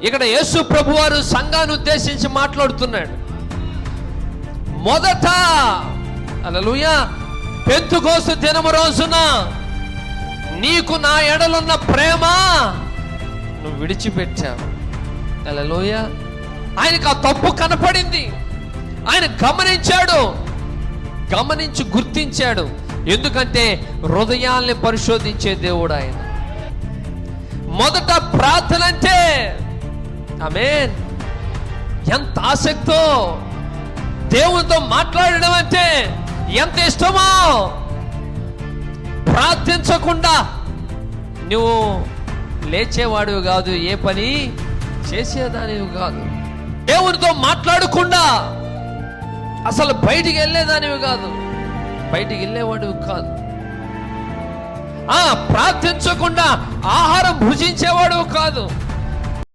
ఇక్కడ యేసు ప్రభువారు సంఘాన్ని ఉద్దేశించి మాట్లాడుతున్నాడు. మొదట హల్లెలూయా పెంతెకోస్తు దినము రోజున నీకు నా ఎడలున్న ప్రేమ నువ్వు విడిచిపెట్టావు. హల్లెలూయా. ఆయనకు ఆ తప్పు కనపడింది. ఆయన గమనించాడు, గమనించి గుర్తించాడు. ఎందుకంటే హృదయాల్ని పరిశోధించే దేవుడు ఆయన. మొదట ప్రార్థన అంటే ఆమేన్ ఎంత ఆసక్తో, దేవునితో మాట్లాడడం అంటే ఎంత ఇష్టమో. ప్రార్థించకుండా నువ్వు లేచేవాడివి కాదు, ఏ పని చేసేదానివి కాదు. దేవునితో మాట్లాడకుండా అసలు బయటికి వెళ్ళేదానివి కాదు, బయటికి వెళ్ళేవాడివి కాదు. ప్రార్థించకుండా ఆహారం భుజించేవాడు కాదు.